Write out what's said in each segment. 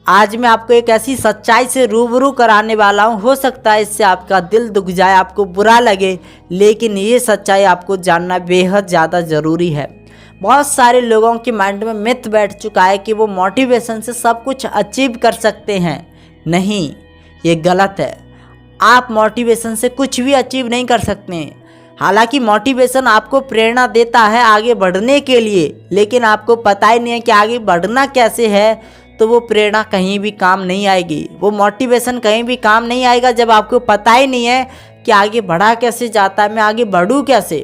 आज मैं आपको एक ऐसी सच्चाई से रूबरू कराने वाला हूँ। हो सकता है इससे आपका दिल दुख जाए, आपको बुरा लगे, लेकिन ये सच्चाई आपको जानना बेहद ज़्यादा ज़रूरी है। बहुत सारे लोगों के माइंड में मिथ बैठ चुका है कि वो मोटिवेशन से सब कुछ अचीव कर सकते हैं। नहीं, ये गलत है। आप मोटिवेशन से कुछ भी अचीव नहीं कर सकते हैं। हालांकि मोटिवेशन आपको प्रेरणा देता है आगे बढ़ने के लिए, लेकिन आपको पता ही नहीं है कि आगे बढ़ना कैसे है, तो वो प्रेरणा कहीं भी काम नहीं आएगी। वो मोटिवेशन कहीं भी काम नहीं आएगा जब आपको पता ही नहीं है कि आगे बढ़ा कैसे जाता है, मैं आगे बढ़ूँ कैसे।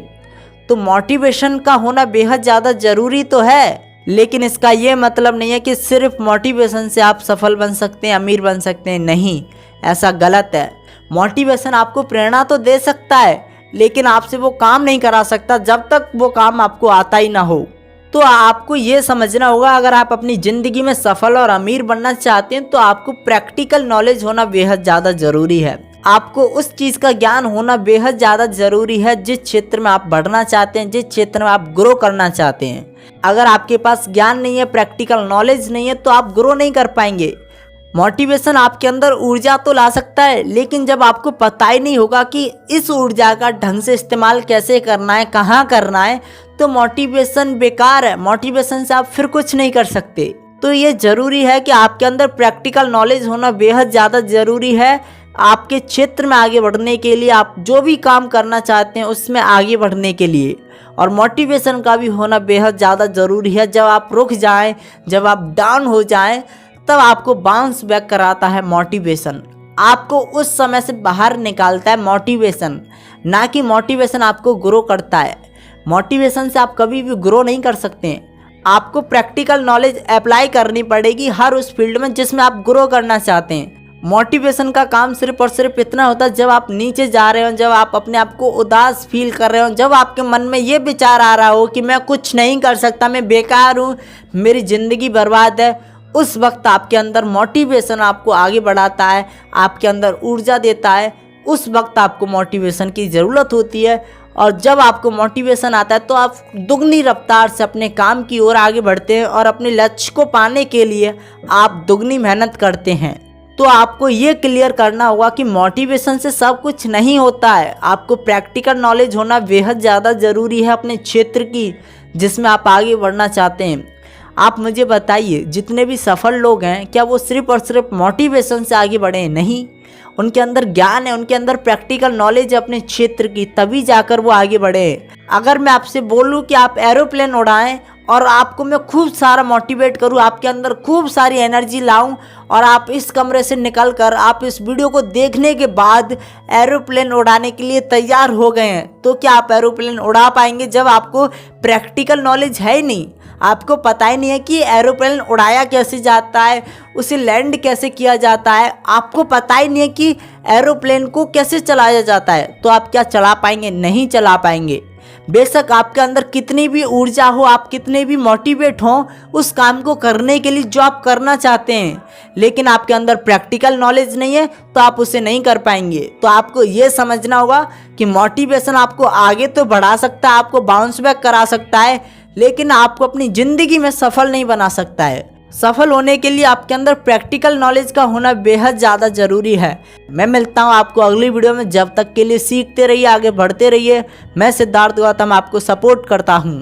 तो मोटिवेशन का होना बेहद ज़्यादा ज़रूरी तो है, लेकिन इसका ये मतलब नहीं है कि सिर्फ मोटिवेशन से आप सफल बन सकते हैं, अमीर बन सकते हैं। नहीं, ऐसा गलत है। मोटिवेशन आपको प्रेरणा तो दे सकता है, लेकिन आपसे वो काम नहीं करा सकता जब तक वो काम आपको आता ही ना हो। तो आपको ये समझना होगा, अगर आप अपनी ज़िंदगी में सफल और अमीर बनना चाहते हैं तो आपको प्रैक्टिकल नॉलेज होना बेहद ज़्यादा ज़रूरी है। आपको उस चीज़ का ज्ञान होना बेहद ज़्यादा ज़रूरी है जिस क्षेत्र में आप बढ़ना चाहते हैं, जिस क्षेत्र में आप ग्रो करना चाहते हैं। अगर आपके पास ज्ञान नहीं है, प्रैक्टिकल नॉलेज नहीं है, तो आप ग्रो नहीं कर पाएंगे। मोटिवेशन आपके अंदर ऊर्जा तो ला सकता है, लेकिन जब आपको पता ही नहीं होगा कि इस ऊर्जा का ढंग से इस्तेमाल कैसे करना है, कहाँ करना है, तो मोटिवेशन बेकार है। मोटिवेशन से आप फिर कुछ नहीं कर सकते। तो ये ज़रूरी है कि आपके अंदर प्रैक्टिकल नॉलेज होना बेहद ज़्यादा ज़रूरी है आपके क्षेत्र में आगे बढ़ने के लिए, आप जो भी काम करना चाहते हैं उसमें आगे बढ़ने के लिए। और मोटिवेशन का भी होना बेहद ज़्यादा ज़रूरी है। जब आप रुक जाएं, जब आप डाउन हो जाएं, तब आपको बाउंस बैक कराता है मोटिवेशन। आपको उस समय से बाहर निकालता है मोटिवेशन, ना कि मोटिवेशन आपको ग्रो करता है। मोटिवेशन से आप कभी भी ग्रो नहीं कर सकते। आपको प्रैक्टिकल नॉलेज अप्लाई करनी पड़ेगी हर उस फील्ड में जिसमें आप ग्रो करना चाहते हैं। मोटिवेशन का काम सिर्फ और सिर्फ इतना होता है जब आप नीचे जा रहे हो, जब आप अपने आप को उदास फील कर रहे हो, जब आपके मन में ये विचार आ रहा हो कि मैं कुछ नहीं कर सकता, मैं बेकार हूँ, मेरी ज़िंदगी बर्बाद है। उस वक्त आपके अंदर मोटिवेशन आपको आगे बढ़ाता है, आपके अंदर ऊर्जा देता है। उस वक्त आपको मोटिवेशन की ज़रूरत होती है, और जब आपको मोटिवेशन आता है तो आप दुगनी रफ्तार से अपने काम की ओर आगे बढ़ते हैं और अपने लक्ष्य को पाने के लिए आप दुगनी मेहनत करते हैं। तो आपको ये क्लियर करना होगा कि मोटिवेशन से सब कुछ नहीं होता है। आपको प्रैक्टिकल नॉलेज होना बेहद ज़्यादा ज़रूरी है अपने क्षेत्र की जिसमें आप आगे बढ़ना चाहते हैं। आप मुझे बताइए, जितने भी सफल लोग हैं, क्या वो सिर्फ और सिर्फ मोटिवेशन से आगे बढ़े हैं? नहीं, उनके अंदर ज्ञान है, उनके अंदर प्रैक्टिकल नॉलेज है अपने क्षेत्र की, तभी जाकर वो आगे बढ़े। अगर मैं आपसे बोलूं कि आप एरोप्लेन उड़ाएं और आपको मैं खूब सारा मोटिवेट करूं, आपके अंदर खूब सारी एनर्जी लाऊं, और आप इस कमरे से निकलकर आप इस वीडियो को देखने के बाद एरोप्लेन उड़ाने के लिए तैयार हो गए हैं, तो क्या आप एरोप्लेन उड़ा पाएंगे जब आपको प्रैक्टिकल नॉलेज है ही नहीं? आपको पता ही नहीं है कि एरोप्लेन उड़ाया कैसे जाता है, उसे लैंड कैसे किया जाता है, आपको पता ही नहीं है कि एरोप्लेन को कैसे चलाया जाता है, तो आप क्या चला पाएंगे? नहीं चला पाएंगे। बेशक आपके अंदर कितनी भी ऊर्जा हो, आप कितने भी मोटिवेट हों उस काम को करने के लिए जो आप करना चाहते हैं, लेकिन आपके अंदर प्रैक्टिकल नॉलेज नहीं है तो आप उसे नहीं कर पाएंगे। तो आपको ये समझना होगा कि मोटिवेशन आपको आगे तो बढ़ा सकता है, आपको बाउंस बैक करा सकता है, लेकिन आपको अपनी ज़िंदगी में सफल नहीं बना सकता है। सफल होने के लिए आपके अंदर प्रैक्टिकल नॉलेज का होना बेहद ज़्यादा ज़रूरी है। मैं मिलता हूँ आपको अगली वीडियो में। जब तक के लिए सीखते रहिए, आगे बढ़ते रहिए। मैं सिद्धार्थ गौतम आपको सपोर्ट करता हूँ।